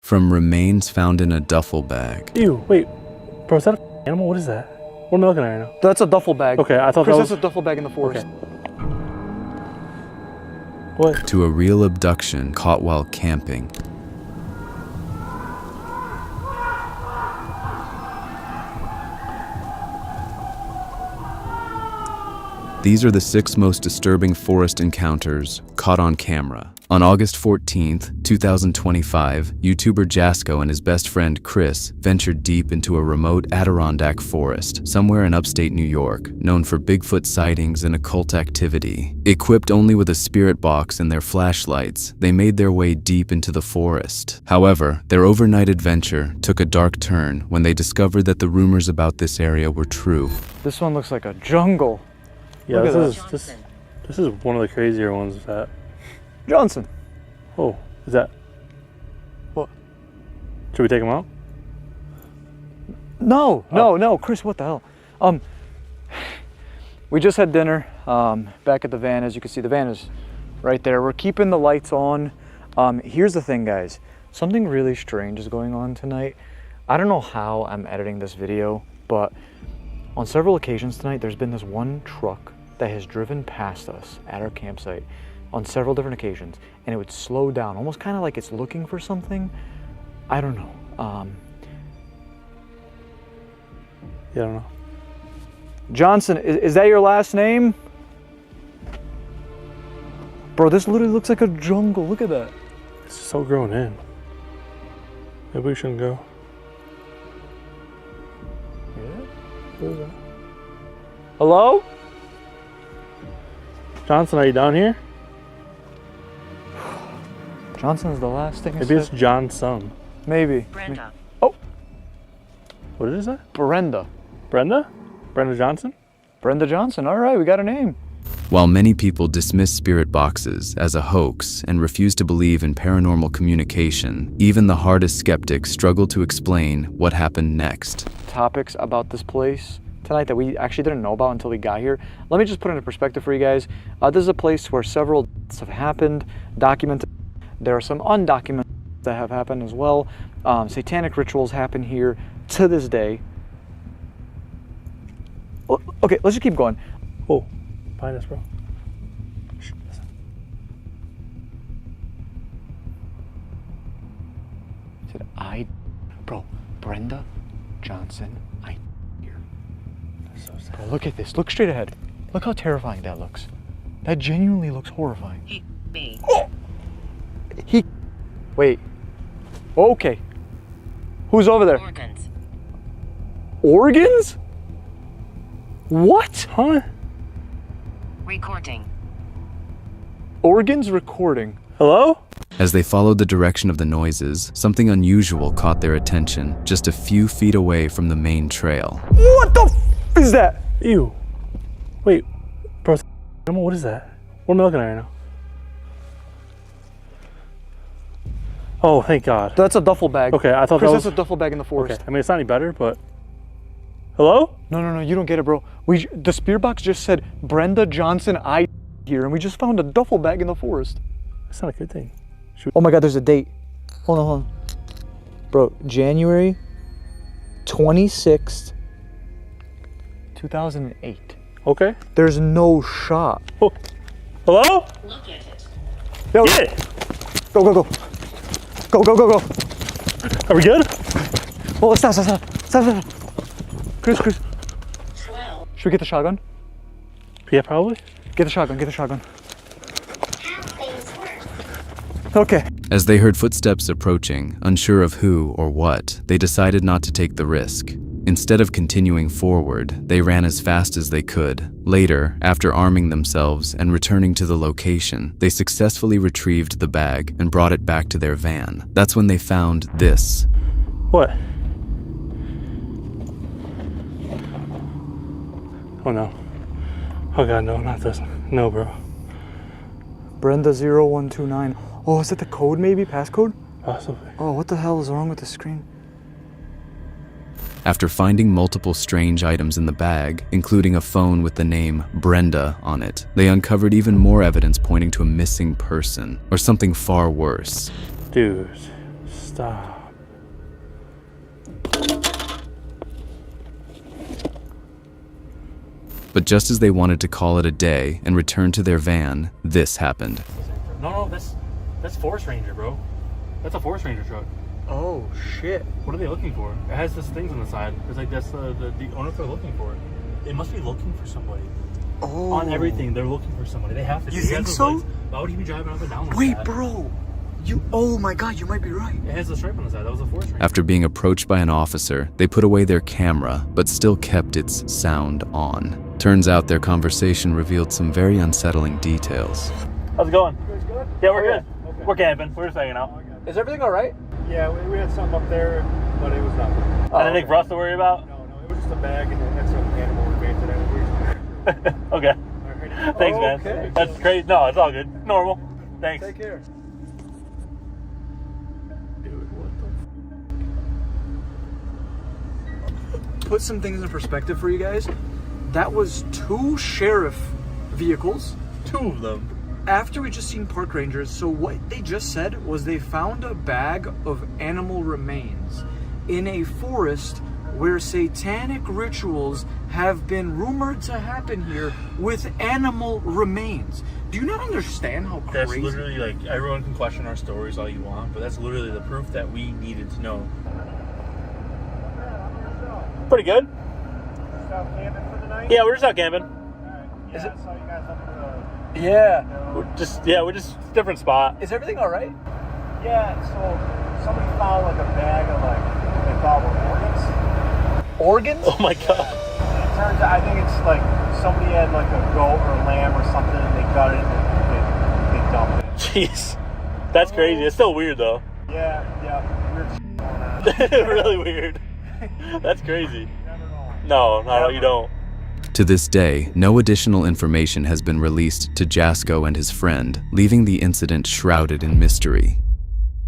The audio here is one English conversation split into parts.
from remains found in a duffel bag. Ew, wait. Bro, is that an animal? What is that? What am I looking at right now? That's a duffel bag. Okay, I thought Chris, that was... that's a duffel bag in the forest. Okay. What? To a real abduction caught while camping. These are the 6 most disturbing forest encounters caught on camera. On August 14th, 2025, YouTuber Jasko and his best friend Chris ventured deep into a remote Adirondack forest, somewhere in upstate New York, known for Bigfoot sightings and occult activity. Equipped only with a spirit box and their flashlights, they made their way deep into the forest. However, their overnight adventure took a dark turn when they discovered that the rumors about this area were true. This one looks like a jungle. Yeah, Look this is one of the crazier ones that... Johnson. Oh, is that... What? Should we take him out? No, no, Chris, what the hell? We just had dinner back at the van. As you can see, the van is right there. We're keeping the lights on. Here's the thing, guys. Something really strange is going on tonight. I don't know how I'm editing this video, but on several occasions tonight, there's been this one truck that has driven past us at our campsite on several different occasions, and it would slow down, almost kind of like it's looking for something. I don't know. Yeah, I don't know. Johnson, is that your last name? Bro, this literally looks like a jungle. Look at that. It's so grown in. Maybe we shouldn't go. Yeah? Hello? Johnson, are you down here? Johnson's the last thing I Maybe it's said. John's son. Maybe. Brenda. Oh, What is that? Brenda. Brenda? Brenda Johnson? Brenda Johnson. All right, we got a name. While many people dismiss spirit boxes as a hoax and refuse to believe in paranormal communication, even the hardest skeptics struggle to explain what happened next. Topics about this place tonight that we actually didn't know about until we got here. Let me just put it into perspective for you guys. This is a place where several deaths have happened, documented. There are some undocumented that have happened as well. Satanic rituals happen here to this day. Okay, let's just keep going. Oh, behind us, bro. Shh, listen. Said bro, Brenda Johnson, here. That's so sad. Bro, look at this. Look straight ahead. Look how terrifying that looks. That genuinely looks horrifying. Me. Oh! Wait. Okay. Who's over there? Organs. Organs? What? Huh? Recording. Organs recording. Hello? As they followed the direction of the noises, something unusual caught their attention just a few feet away from the main trail. What the f is that? Ew. Wait, bro, animal, what is that? What am I looking at right now? Oh, thank God. That's a duffel bag. Okay, I thought Chris, that was... that's a duffel bag in the forest. Okay, I mean, it's not any better, but... Hello? No, you don't get it, bro. The spirit box just said, Brenda Johnson, here, and we just found a duffel bag in the forest. That's not a good thing. Oh my God, there's a date. Hold on. Bro, January 26th, 2008. Okay. There's no shot. Oh. Hello? Look at it. Yo, Get it! go. Go. Are we good? Oh, stop. Chris. 12. Should we get the shotgun? Yeah, probably. Get the shotgun. Okay. As they heard footsteps approaching, unsure of who or what, they decided not to take the risk. Instead of continuing forward, they ran as fast as they could. Later, after arming themselves and returning to the location, they successfully retrieved the bag and brought it back to their van. That's when they found this. What? Oh no. Oh God, no, not this. No, bro. Brenda 0129. Oh, is that the code maybe? Passcode? Possibly. Oh, what the hell is wrong with the screen? After finding multiple strange items in the bag, including a phone with the name Brenda on it, they uncovered even more evidence pointing to a missing person, or something far worse. Dude, Stop. But just as they wanted to call it a day and return to their van, this happened. No, that's Forest Ranger, bro. That's a Forest Ranger truck. Oh, shit. What are they looking for? It has these things on the side. It's like that's the owner they're looking for. They must be looking for somebody. Oh. On everything, they're looking for somebody. They have to. You He think has those so? lights. Why would he be driving up and down like Wait, that? bro. Oh my God, you might be right. It has a stripe on the side. That was a Forest Ranger. After being approached by an officer, they put away their camera, but still kept its sound on. Turns out their conversation revealed some very unsettling details. How's it going? You guys good? Yeah, we're Okay. good. Okay. We're camping. We're just hanging out. Is everything all right? Yeah, we had something up there, but it was nothing. Anything for us to worry about? No, it was just a bag and it had some animal remains in it. Okay. Alright. Thanks, man. Okay. That's great. No, it's all good. Normal. Thanks. Take care. Put some things in perspective for you guys. That was 2 sheriff vehicles. 2 of them. After we just seen park rangers, so what they just said was they found a bag of animal remains in a forest where satanic rituals have been rumored to happen here with animal remains. Do you not understand how That's crazy? literally like, everyone can question our stories all you want, but that's literally the proof that we needed to know. Pretty good. Just out camping for the night? Yeah, we're just out camping. Alright. Is Yeah, it- I saw you guys up at the... Yeah. We're just different spot. Is everything all right? Yeah, so somebody found like a bag of like, what they thought were organs. Organs? Oh my god. It turns out, I think it's like somebody had like a goat or a lamb or something and they got it and they dumped it. Jeez. That's crazy. It's still weird though. Yeah, weird shit going on. Really weird. That's crazy. Never know. No, you don't. To this day, no additional information has been released to Jasko and his friend, leaving the incident shrouded in mystery.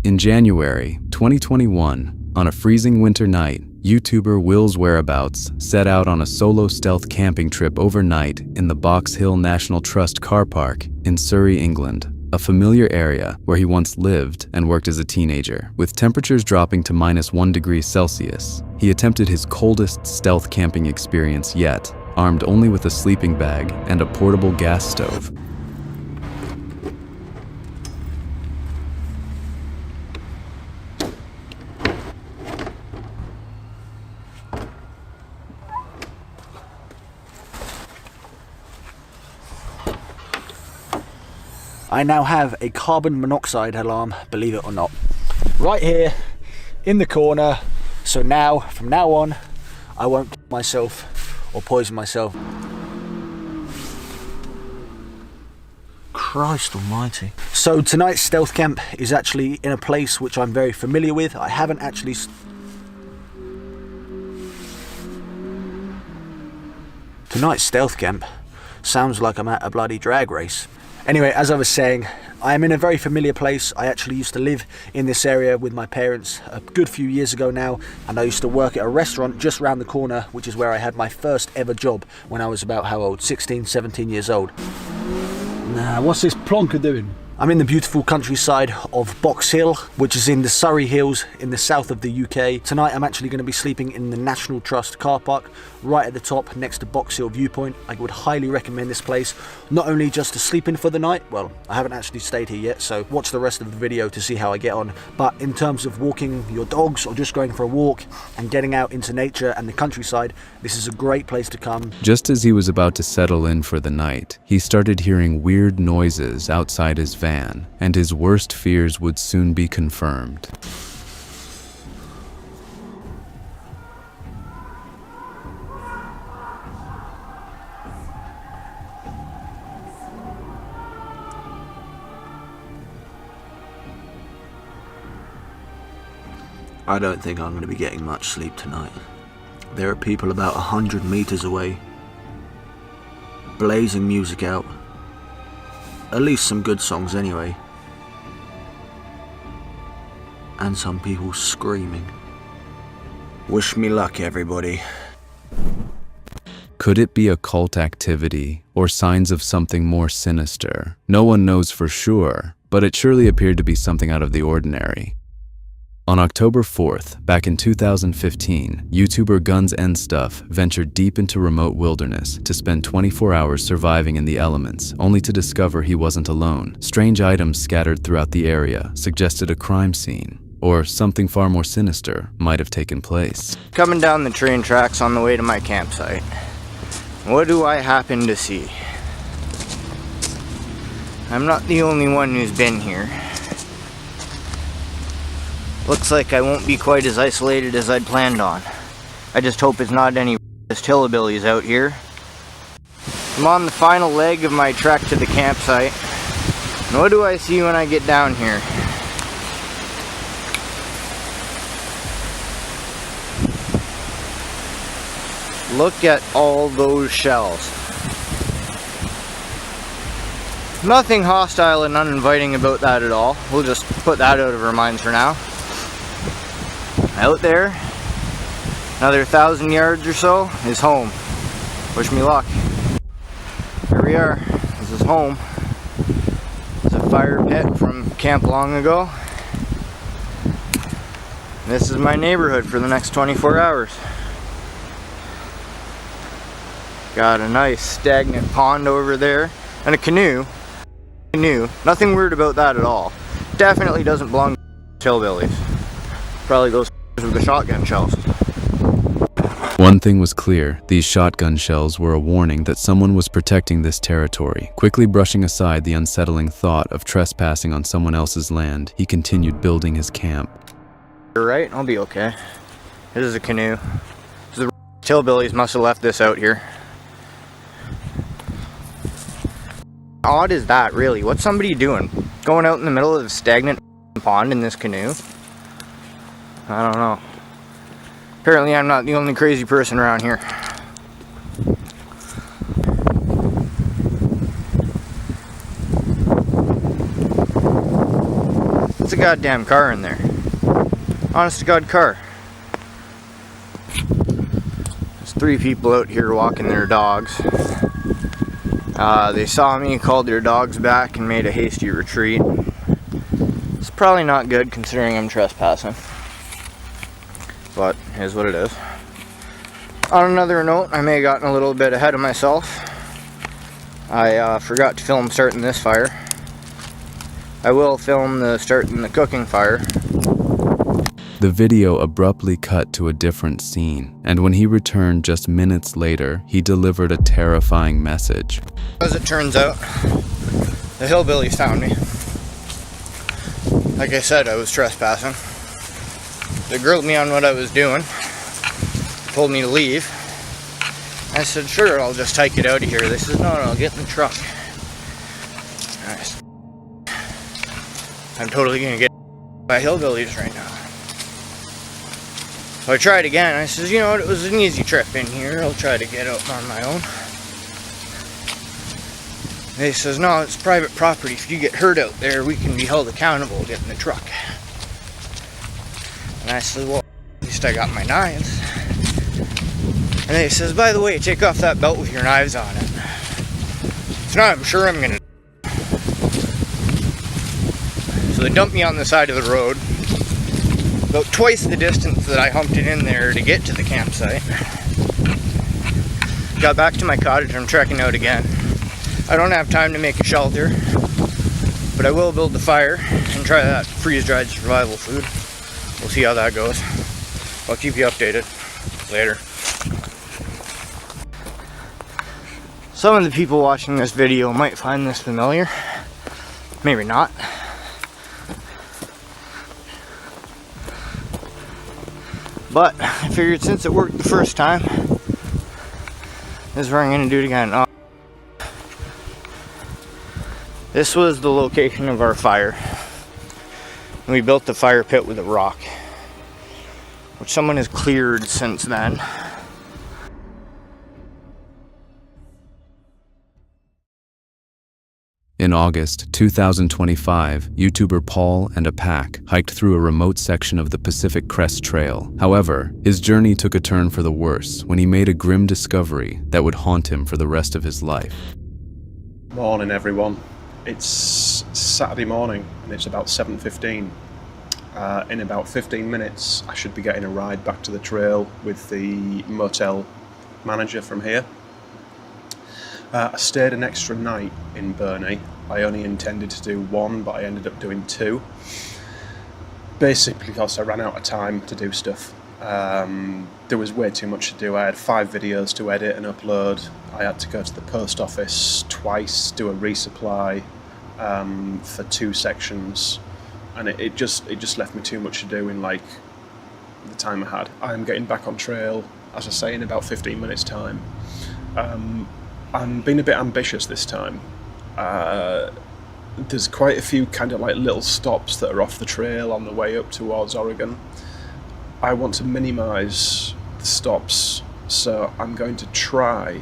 In January 2021, on a freezing winter night, YouTuber Will's Whereabouts set out on a solo stealth camping trip overnight in the Box Hill National Trust car park in Surrey, England, a familiar area where he once lived and worked as a teenager. With temperatures dropping to -1 degree Celsius, he attempted his coldest stealth camping experience yet, armed only with a sleeping bag and a portable gas stove. I now have a carbon monoxide alarm, believe it or not, right here in the corner. So now, from now on, I won't kill myself or poison myself. Christ almighty. So tonight's stealth camp is actually in a place which I'm very familiar with. I haven't actually... Tonight's stealth camp sounds like I'm at a bloody drag race. Anyway, as I was saying, I am in a very familiar place. I actually used to live in this area with my parents a good few years ago now, and I used to work at a restaurant just round the corner, which is where I had my first ever job when I was about, how old? 16, 17 years old. Nah, what's this plonker doing? I'm in the beautiful countryside of Box Hill, which is in the Surrey Hills in the south of the UK. Tonight I'm actually going to be sleeping in the National Trust car park, right at the top next to Box Hill Viewpoint. I would highly recommend this place, not only just to sleep in for the night, well, I haven't actually stayed here yet, so watch the rest of the video to see how I get on, but in terms of walking your dogs or just going for a walk and getting out into nature and the countryside, this is a great place to come. Just as he was about to settle in for the night, he started hearing weird noises outside his van, and his worst fears would soon be confirmed. I don't think I'm going to be getting much sleep tonight. There are people about 100 meters away, blazing music out. At least some good songs anyway. And some people screaming. Wish me luck, everybody. Could it be occult activity or signs of something more sinister? No one knows for sure, but it surely appeared to be something out of the ordinary. On October 4th, back in 2015, YouTuber Guns N' Stuff ventured deep into remote wilderness to spend 24 hours surviving in the elements, only to discover he wasn't alone. Strange items scattered throughout the area suggested a crime scene, or something far more sinister might have taken place. Coming down the train tracks on the way to my campsite, what do I happen to see? I'm not the only one who's been here. Looks like I won't be quite as isolated as I'd planned on. I just hope it's not any hillbillies out here. I'm on the final leg of my trek to the campsite. And what do I see when I get down here? Look at all those shells. Nothing hostile and uninviting about that at all. We'll just put that out of our minds for now. Out there, another 1,000 yards or so is home. Wish me luck. Here we are. This is home. It's a fire pit from camp long ago. This is my neighborhood for the next 24 hours. Got a nice stagnant pond over there and a canoe. Nothing weird about that at all. Definitely doesn't belong to hillbillies. Probably those with the shotgun shells. One thing was clear, these shotgun shells were a warning that someone was protecting this territory. Quickly brushing aside the unsettling thought of trespassing on someone else's land, he continued building his camp. You're right, I'll be okay. This is a canoe. The hillbillies must have left this out here. Odd is that, really? What's somebody doing? Going out in the middle of a stagnant pond in this canoe? I don't know. Apparently I'm not the only crazy person around here. It's a goddamn car in there. Honest to God car. There's 3 people out here walking their dogs. They saw me, called their dogs back, and made a hasty retreat. It's probably not good considering I'm trespassing. But it is what it is. On another note, I may have gotten a little bit ahead of myself. I forgot to film starting this fire. I will film the starting the cooking fire. The video abruptly cut to a different scene, and when he returned just minutes later, he delivered a terrifying message. As it turns out, the hillbillies found me. Like I said, I was trespassing. They grilled me on what I was doing, told me to leave. I said, sure, I'll just hike it out of here. They said, no, I'll get in the truck. I said, I'm totally gonna get by hillbillies right now. So I tried again. I said, you know what, it was an easy trip in here. I'll try to get out on my own. They says, no, it's private property. If you get hurt out there, we can be held accountable. Get in the truck. And I said, well, at least I got my knives. And they says, by the way, take off that belt with your knives on it. If not, I'm sure I'm gonna. So they dumped me on the side of the road. About twice the distance that I humped it in there to get to the campsite. Got back to my cottage, I'm trekking out again. I don't have time to make a shelter, but I will build the fire and try that freeze-dried survival food. We'll see how that goes. I'll keep you updated. Later. Some of the people watching this video might find this familiar. Maybe not. But I figured since it worked the first time, this is where I'm going to do it again. This was the location of our fire. And we built the fire pit with a rock, which someone has cleared since then. In August 2025, YouTuber Paul and a pack hiked through a remote section of the Pacific Crest Trail. However, his journey took a turn for the worse when he made a grim discovery that would haunt him for the rest of his life. Morning everyone. It's Saturday morning and it's about 7:15. In about 15 minutes, I should be getting a ride back to the trail with the motel manager from here. I stayed an extra night in Burney. I only intended to do one, but I ended up doing two. Basically because I ran out of time to do stuff. There was way too much to do. I had 5 videos to edit and upload. I had to go to the post office twice, do a resupply for 2 sections, and it just left me too much to do in like the time I had. I am getting back on trail, as I say, in about 15 minutes time. I'm being a bit ambitious this time. There's quite a few kind of like little stops that are off the trail on the way up towards Oregon. I want to minimise the stops, so I'm going to try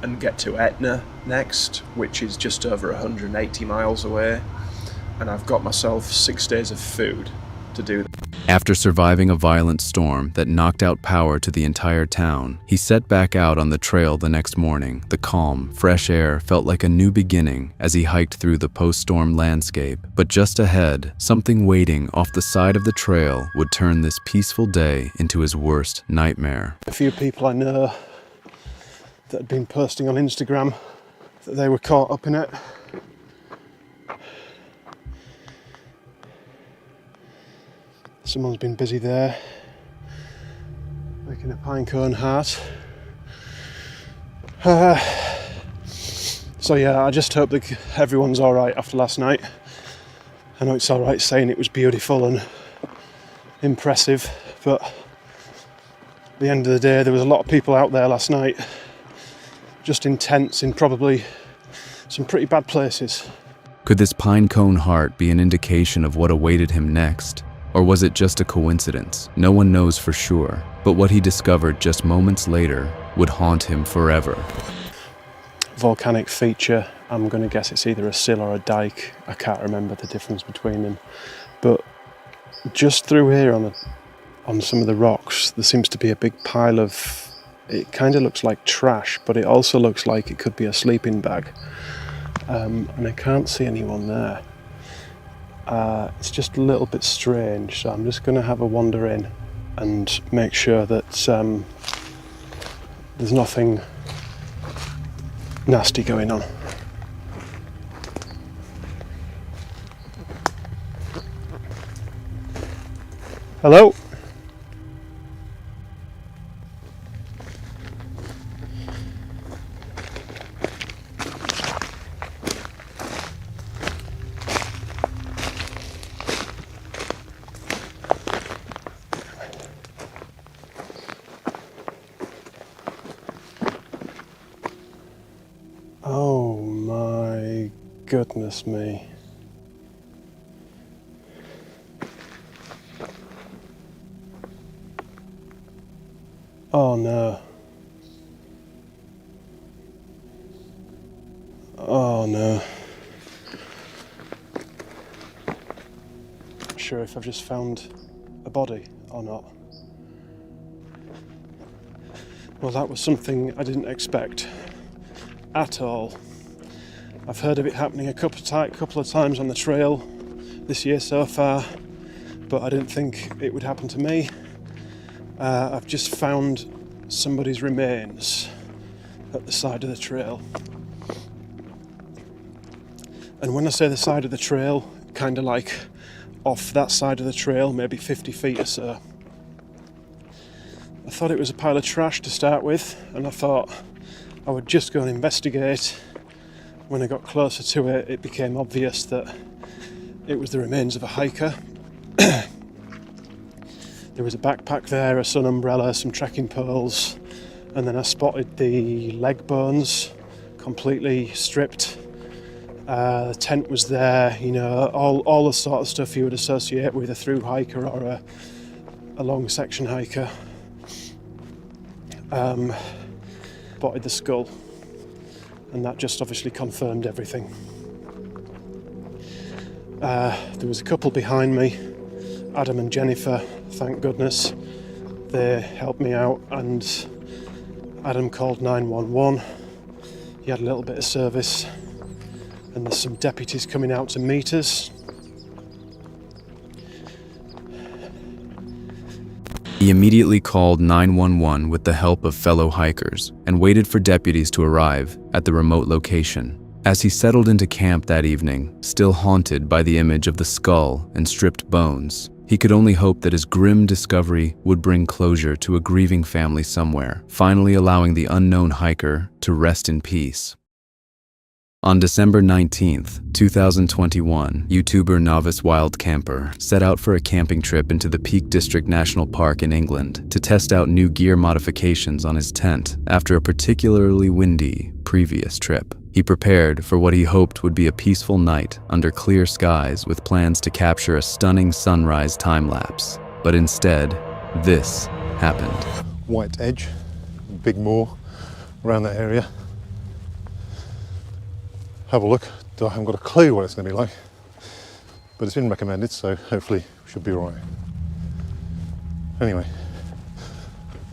and get to Etna next, which is just over 180 miles away, and I've got myself 6 days of food to do that. After surviving a violent storm that knocked out power to the entire town, he set back out on the trail the next morning. The calm, fresh air felt like a new beginning as he hiked through the post-storm landscape. But just ahead, something waiting off the side of the trail would turn this peaceful day into his worst nightmare. A few people I know that had been posting on Instagram that they were caught up in it. Someone's been busy there, making a pinecone heart. So yeah, I just hope that everyone's alright after last night. I know it's alright saying it was beautiful and impressive, but at the end of the day there was a lot of people out there last night, just in tents in probably some pretty bad places. Could this pinecone heart be an indication of what awaited him next? Or was it just a coincidence? No one knows for sure, but what he discovered just moments later would haunt him forever. Volcanic feature, I'm going to guess it's either a sill or a dike. I can't remember the difference between them. But just through here on some of the rocks, there seems to be a big pile of, it kind of looks like trash, but it also looks like it could be a sleeping bag. And I can't see anyone there. It's just a little bit strange, so I'm just going to have a wander in and make sure that there's nothing nasty going on. Hello? Oh my goodness me. Oh no. Oh no. Not sure if I've just found a body or not. Well, that was something I didn't expect at all. I've heard of it happening a couple of times on the trail this year so far, but I didn't think it would happen to me. I've just found somebody's remains at the side of the trail. And when I say the side of the trail, kind of like off that side of the trail, maybe 50 feet or so. I thought it was a pile of trash to start with, and I thought I would just go and investigate. When I got closer to it, it became obvious that it was the remains of a hiker. There was a backpack there, a sun umbrella, some trekking poles, and then I spotted the leg bones completely stripped. The tent was there, you know, all the sort of stuff you would associate with a through hiker or a long section hiker. Spotted the skull, and that just obviously confirmed everything. There was a couple behind me, Adam and Jennifer, thank goodness. They helped me out, and Adam called 911. He had a little bit of service, and there's some deputies coming out to meet us. He immediately called 911 with the help of fellow hikers and waited for deputies to arrive at the remote location. As he settled into camp that evening, still haunted by the image of the skull and stripped bones, he could only hope that his grim discovery would bring closure to a grieving family somewhere, finally allowing the unknown hiker to rest in peace. On December 19th, 2021, YouTuber Novice Wild Camper set out for a camping trip into the Peak District National Park in England to test out new gear modifications on his tent after a particularly windy previous trip. He prepared for what he hoped would be a peaceful night under clear skies with plans to capture a stunning sunrise time-lapse. But instead, this happened. White edge, big moor around that area. Have a look. I haven't got a clue what it's going to be like, but it's been recommended, so hopefully we should be alright. Anyway,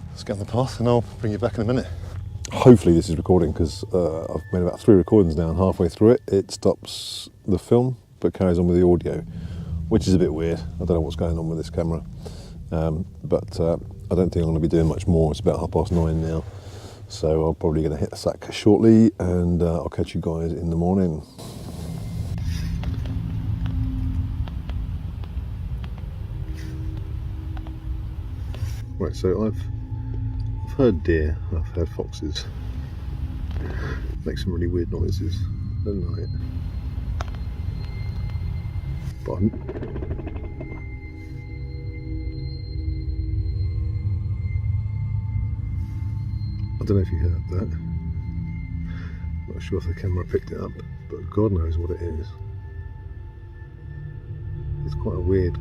let's get on the path and I'll bring you back in a minute. Hopefully this is recording, because I've made about 3 recordings now, and halfway through it stops the film but carries on with the audio, which is a bit weird. I don't know what's going on with this camera, but I don't think I'm going to be doing much more. It's about 9:30 now. So I'm probably going to hit the sack shortly, and I'll catch you guys in the morning. Right, so I've heard deer, I've heard foxes make some really weird noises at night. But I don't know if you heard that. I'm not sure if the camera picked it up, but God knows what it is. It's quite a weird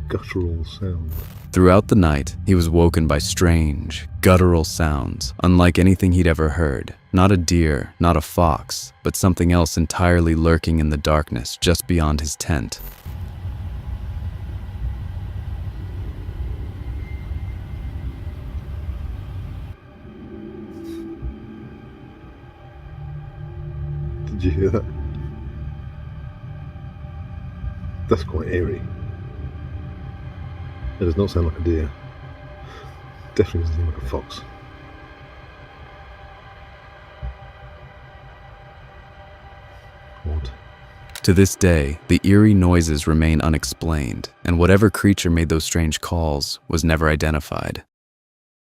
guttural sound. Throughout the night, he was woken by strange, guttural sounds, unlike anything he'd ever heard. Not a deer, not a fox, but something else entirely lurking in the darkness just beyond his tent. Did you hear that? That's quite eerie. It does not sound like a deer. Definitely doesn't sound like a fox. Odd. To this day, the eerie noises remain unexplained, and whatever creature made those strange calls was never identified.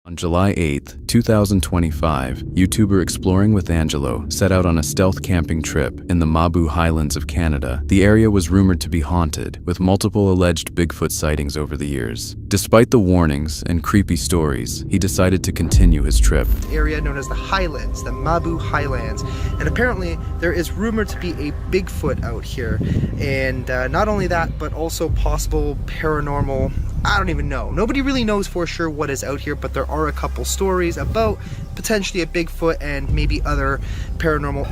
On July 8th, 2025, YouTuber Exploring with Angelo set out on a stealth camping trip in the Mabu Highlands of Canada. The area was rumored to be haunted, with multiple alleged Bigfoot sightings over the years. Despite the warnings and creepy stories, he decided to continue his trip. Area known as the Highlands, the Mabu Highlands, and apparently there is rumored to be a Bigfoot out here, and not only that, but also possible paranormal. I don't even know. Nobody really knows for sure what is out here, but there are a couple stories about potentially a Bigfoot and maybe other paranormal.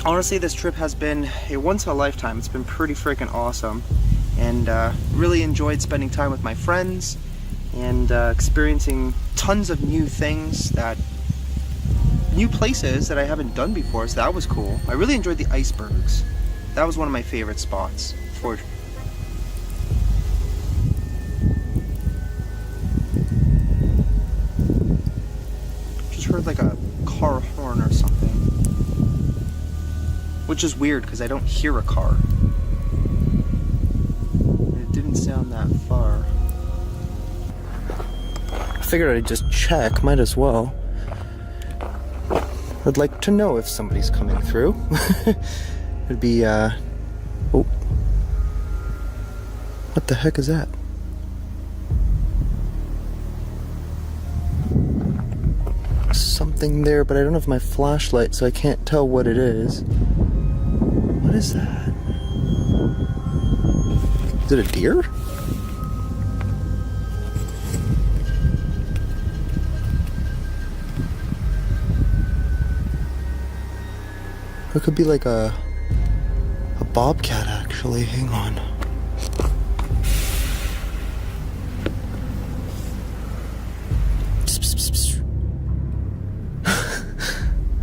Honestly, this trip has been a once in a lifetime. It's been pretty freaking awesome, and really enjoyed spending time with my friends and experiencing tons of new things, new places that I haven't done before, so that was cool. I really enjoyed the icebergs. That was one of my favorite spots for. Heard like a car horn or something, which is weird because I don't hear a car, and it didn't sound that far. I figured I'd just check, might as well. I'd like to know if somebody's coming through. It'd be oh, what the heck is that? Something there, but I don't have my flashlight, so I can't tell what it is. What is that? Is it a deer? It could be like a bobcat, actually. Hang on.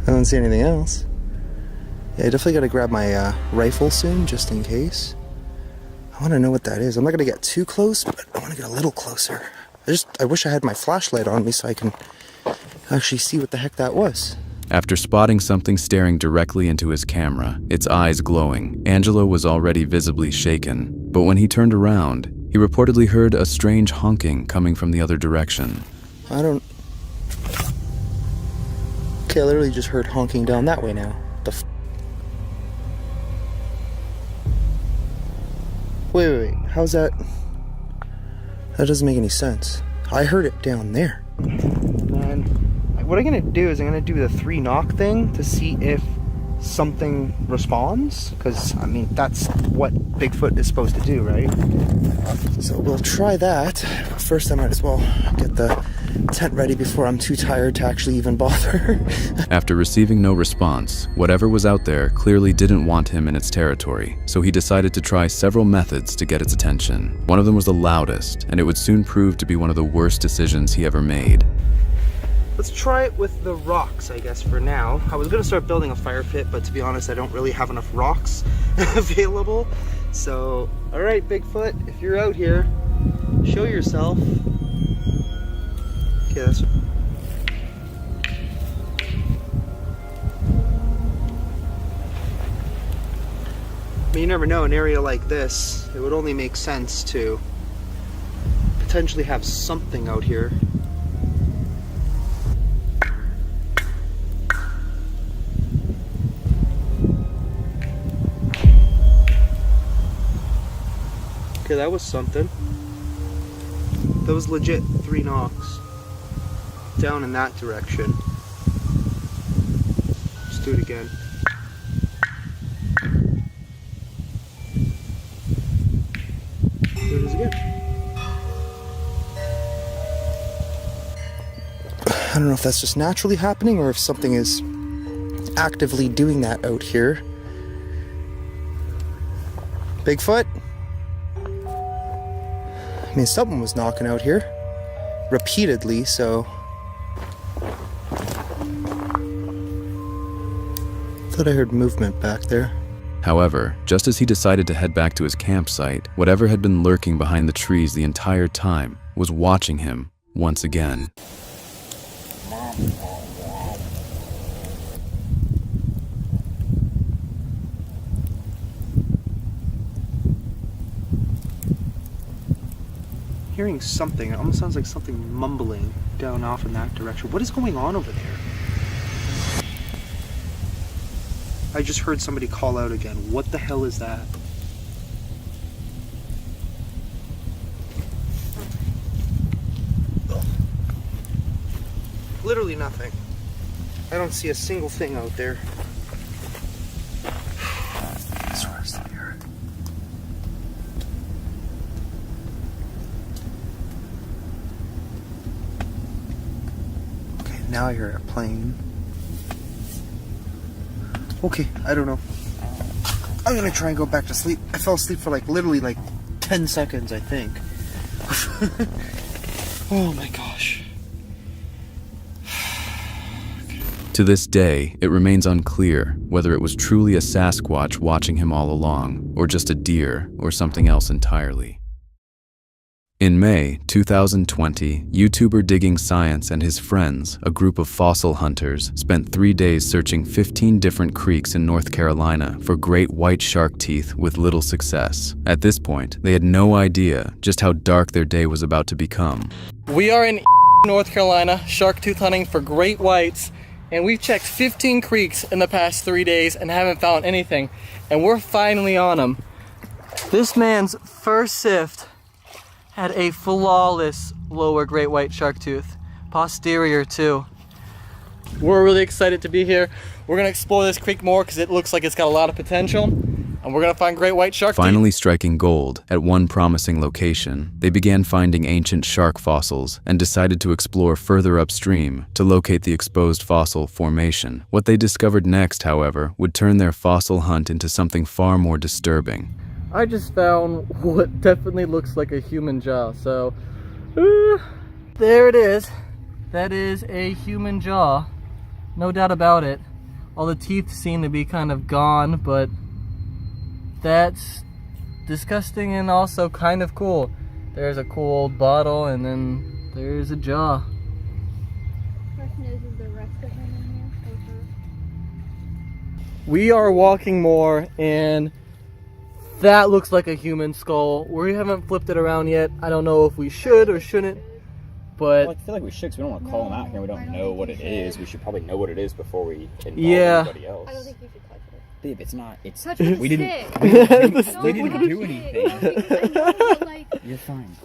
I don't see anything else. Yeah, I definitely gotta grab my rifle soon, just in case. I want to know what that is. I'm not going to get too close, but I want to get a little closer. I wish I had my flashlight on me so I can actually see what the heck that was. After spotting something staring directly into his camera, its eyes glowing, Angelo was already visibly shaken. But when he turned around, he reportedly heard a strange honking coming from the other direction. Okay, I literally just heard honking down that way now. Wait. How's that? That doesn't make any sense. I heard it down there. And what I'm gonna do is I'm gonna do the 3 knock thing to see if something responds. Because, I mean, that's what Bigfoot is supposed to do, right? So we'll try that. First, I might as well get the tent ready before I'm too tired to actually even bother. After receiving no response, whatever was out there clearly didn't want him in its territory, so he decided to try several methods to get its attention. One of them was the loudest, and it would soon prove to be one of the worst decisions he ever made. Let's try it with the rocks, I guess, for now. I was gonna start building a fire pit, but to be honest, I don't really have enough rocks available. So, all right, Bigfoot, if you're out here, show yourself. Okay, that's... But you never know, an area like this, it would only make sense to potentially have something out here. Okay, that was something. That was legit 3 knocks. Down in that direction. Let's do it again. There it is again. I don't know if that's just naturally happening or if something is actively doing that out here. Bigfoot? I mean, someone was knocking out here repeatedly, so thought I heard movement back there. However, just as he decided to head back to his campsite, whatever had been lurking behind the trees the entire time was watching him once again. Hearing something. It almost sounds like something mumbling down off in that direction. What is going on over there? I just heard somebody call out again. What the hell is that? Literally nothing. I don't see a single thing out there. I swear it's the earth. Okay, now I hear a plane. Okay, I don't know. I'm gonna try and go back to sleep. I fell asleep for literally 10 seconds, I think. Oh my gosh. To this day, it remains unclear whether it was truly a Sasquatch watching him all along, or just a deer, or something else entirely. In May 2020, YouTuber Digging Science and his friends, a group of fossil hunters, spent 3 days searching 15 different creeks in North Carolina for great white shark teeth with little success. At this point, they had no idea just how dark their day was about to become. We are in North Carolina, shark tooth hunting for great whites, and we've checked 15 creeks in the past 3 days and haven't found anything, and we're finally on them. This man's first sift had a flawless lower great white shark tooth, posterior too. We're really excited to be here. We're gonna explore this creek more because it looks like it's got a lot of potential, and we're gonna find great white shark teeth. Finally striking gold at one promising location, they began finding ancient shark fossils and decided to explore further upstream to locate the exposed fossil formation. What they discovered next, however, would turn their fossil hunt into something far more disturbing. I just found what definitely looks like a human jaw, so there it is. That is a human jaw, no doubt about it. All the teeth seem to be kind of gone, but that's disgusting and also kind of cool. There's a cool old bottle, and then there's a jaw. Question is the rest of him in here? We are walking more, and that looks like a human skull. We haven't flipped it around yet. I don't know if we should or shouldn't, but... Well, I feel like we should, because we don't want to call them out here. We don't know what it is. We should probably know what it is before we involve anybody else. I don't think you should touch it. Babe, it's not. It's touch it. we didn't do anything. You're fine.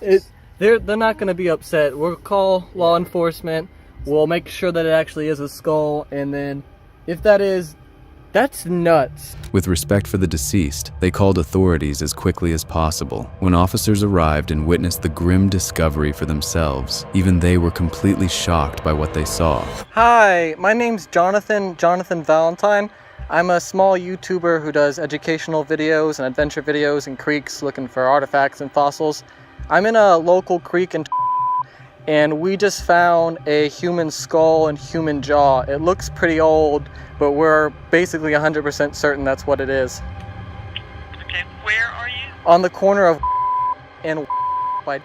They're not going to be upset. We'll call law enforcement. We'll make sure that it actually is a skull, and then if that is, that's nuts. With respect for the deceased, they called authorities as quickly as possible. When officers arrived and witnessed the grim discovery for themselves, even they were completely shocked by what they saw. Hi, my name's Jonathan Valentine. I'm a small YouTuber who does educational videos and adventure videos in creeks looking for artifacts and fossils. I'm in a local creek and we just found a human skull and human jaw. It looks pretty old, but we're basically 100% certain that's what it is. Okay, where are you? On the corner of and by.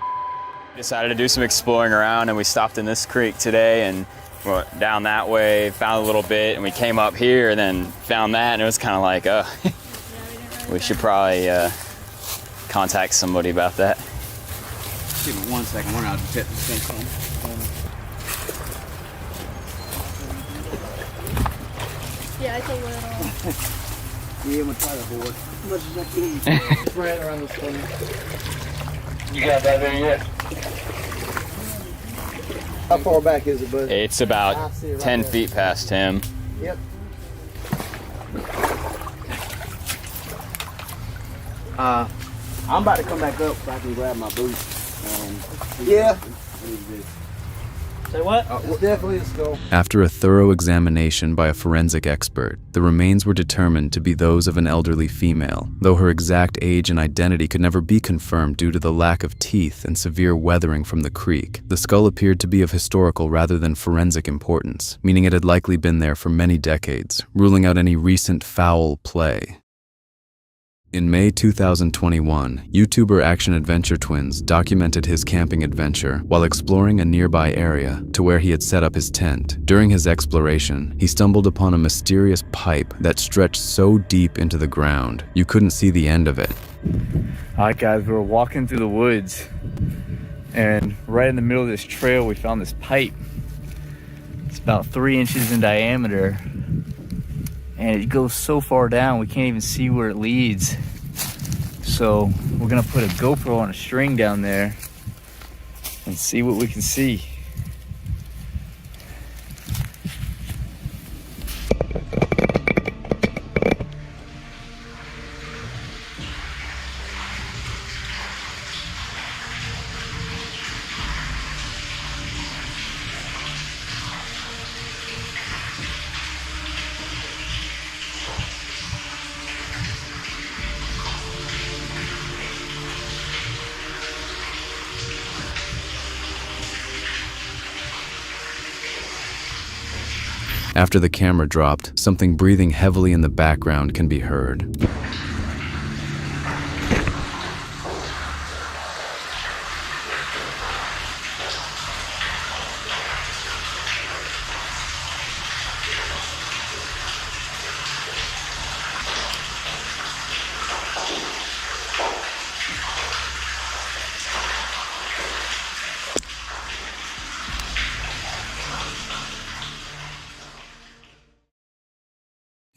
Decided to do some exploring around, and we stopped in this creek today and went down that way, found a little bit, and we came up here and then found that, and it was kind of like, we should probably contact somebody about that. Give me 1 second, we're out to tip this thing home. Yeah, it's a little. Yeah, I'm gonna try to hold as much as I can. It's right around this corner. You got that there yet? How far back is it, bud? It's about 10 feet past him. Yep. I'm about to come back up so I can grab my boots. Yeah. Say what? It's definitely a skull. After a thorough examination by a forensic expert, the remains were determined to be those of an elderly female, though her exact age and identity could never be confirmed due to the lack of teeth and severe weathering from the creek. The skull appeared to be of historical rather than forensic importance, meaning it had likely been there for many decades, ruling out any recent foul play. In May 2021, YouTuber Action Adventure Twins documented his camping adventure while exploring a nearby area to where he had set up his tent. During his exploration, he stumbled upon a mysterious pipe that stretched so deep into the ground, you couldn't see the end of it. Alright guys, we were walking through the woods, and right in the middle of this trail we found this pipe. It's about 3 inches in diameter, and it goes so far down we can't even see where it leads. So we're gonna put a GoPro on a string down there and see what we can see. After the camera dropped, something breathing heavily in the background can be heard.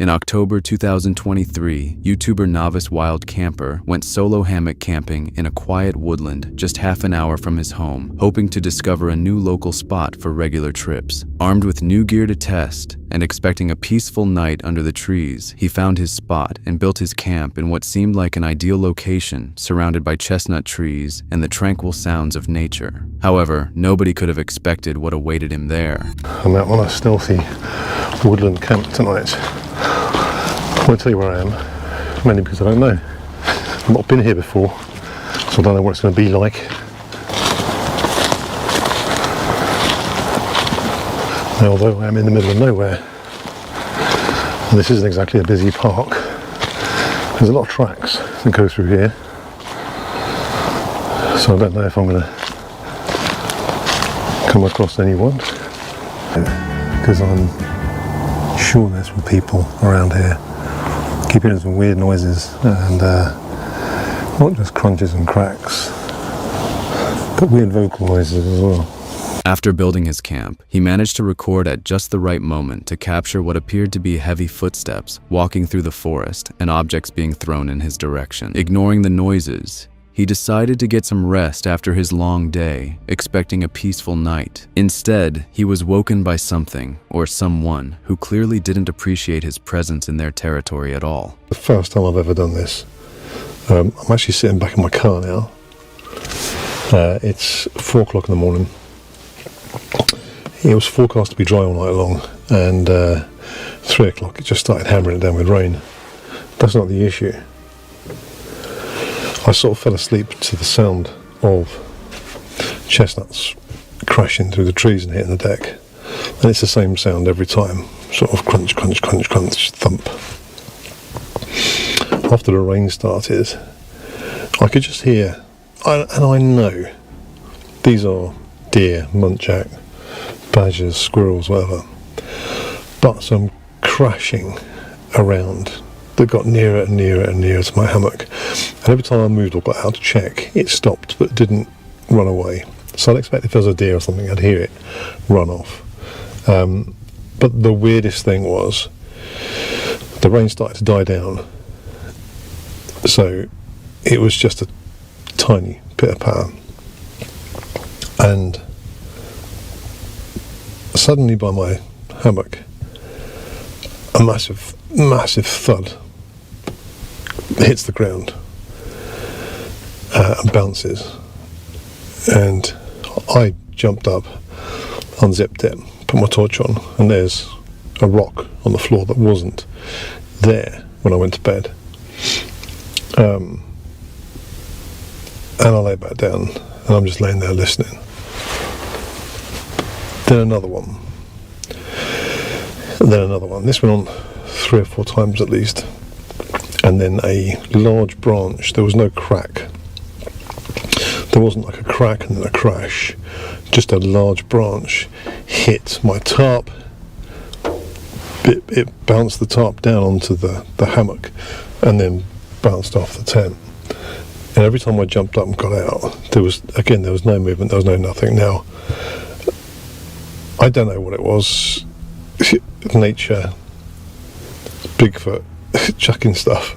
In October 2023, YouTuber Novice Wild Camper went solo hammock camping in a quiet woodland just half an hour from his home, hoping to discover a new local spot for regular trips. Armed with new gear to test and expecting a peaceful night under the trees, he found his spot and built his camp in what seemed like an ideal location, surrounded by chestnut trees and the tranquil sounds of nature. However, nobody could have expected what awaited him there. I'm out on a stealthy woodland camp tonight. I won't tell you where I am, mainly because I don't know. I've not been here before, so I don't know what it's going to be like. Now, although I am in the middle of nowhere, and this isn't exactly a busy park, there's a lot of tracks that go through here. So I don't know if I'm going to come across anyone, because I'm sure there's some people around here keeping some weird noises, and not just crunches and cracks, but weird vocal noises as well. After building his camp, he managed to record at just the right moment to capture what appeared to be heavy footsteps walking through the forest and objects being thrown in his direction. Ignoring the noises, he decided to get some rest after his long day, expecting a peaceful night. Instead, he was woken by something or someone who clearly didn't appreciate his presence in their territory at all. The first time I've ever done this. I'm actually sitting back in my car now. It's 4 o'clock in the morning. It was forecast to be dry all night long, and 3 o'clock it just started hammering it down with rain. That's not the issue. I sort of fell asleep to the sound of chestnuts crashing through the trees and hitting the deck, and it's the same sound every time, sort of crunch, crunch, crunch, crunch, thump. After the rain started, I could just hear, and I know these are deer, muntjac, badgers, squirrels, whatever, but some crashing around that got nearer and nearer and nearer to my hammock, and every time I moved or got out to check, it stopped but didn't run away. So I'd expect if there was a deer or something, I'd hear it run off. But the weirdest thing was the rain started to die down, so it was just a tiny pitter-patter, and suddenly by my hammock a massive thud hits the ground and bounces, and I jumped up, unzipped it, put my torch on, and there's a rock on the floor that wasn't there when I went to bed. And I lay back down, and I'm just laying there listening. Then another one. And then another one. This went on 3 or 4 times at least. And then a large branch. There was no crack. There wasn't like a crack and then a crash. Just a large branch hit my tarp. It bounced the tarp down onto the hammock and then bounced off the tent. And every time I jumped up and got out, there was no movement, there was no nothing. Now, I don't know what it was. Nature, Bigfoot, chucking stuff.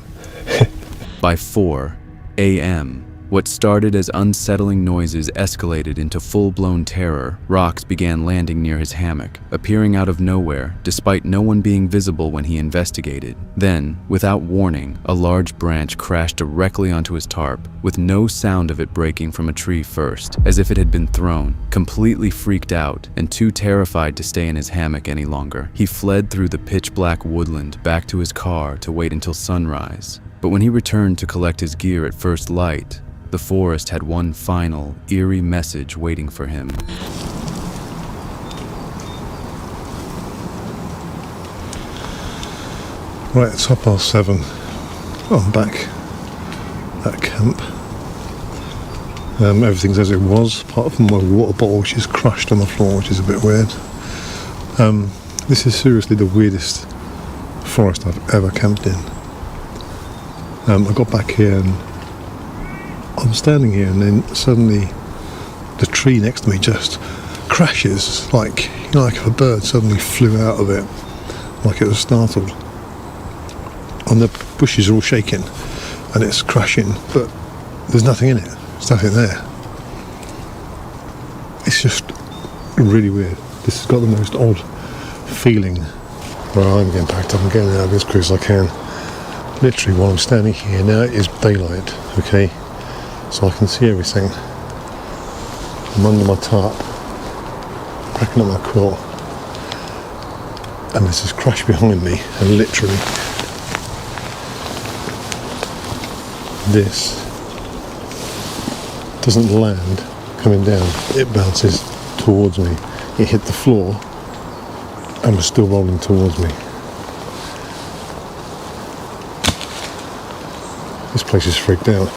By 4 a.m., what started as unsettling noises escalated into full-blown terror. Rocks began landing near his hammock, appearing out of nowhere, despite no one being visible when he investigated. Then, without warning, a large branch crashed directly onto his tarp, with no sound of it breaking from a tree first, as if it had been thrown. Completely freaked out, and too terrified to stay in his hammock any longer, he fled through the pitch-black woodland back to his car to wait until sunrise. But when he returned to collect his gear at first light, the forest had one final, eerie message waiting for him. Right, it's 7:30. I'm back at camp. Everything's as it was, apart from my water bottle, which is crushed on the floor, which is a bit weird. This is seriously the weirdest forest I've ever camped in. I got back here and I'm standing here, and then suddenly the tree next to me just crashes, like if a bird suddenly flew out of it, like it was startled. And the bushes are all shaking, and it's crashing, but there's nothing in it. There's nothing there. It's just really weird. This has got the most odd feeling. Right, I'm getting packed up. I'm getting out of this quick as I can. Literally, while I'm standing here now, it is daylight. Okay. So I can see everything. I'm under my tarp, packing up my quilt, and there's this crash behind me, and literally this doesn't land coming down, it bounces towards me. It hit the floor and was still rolling towards me. This place is freaked out.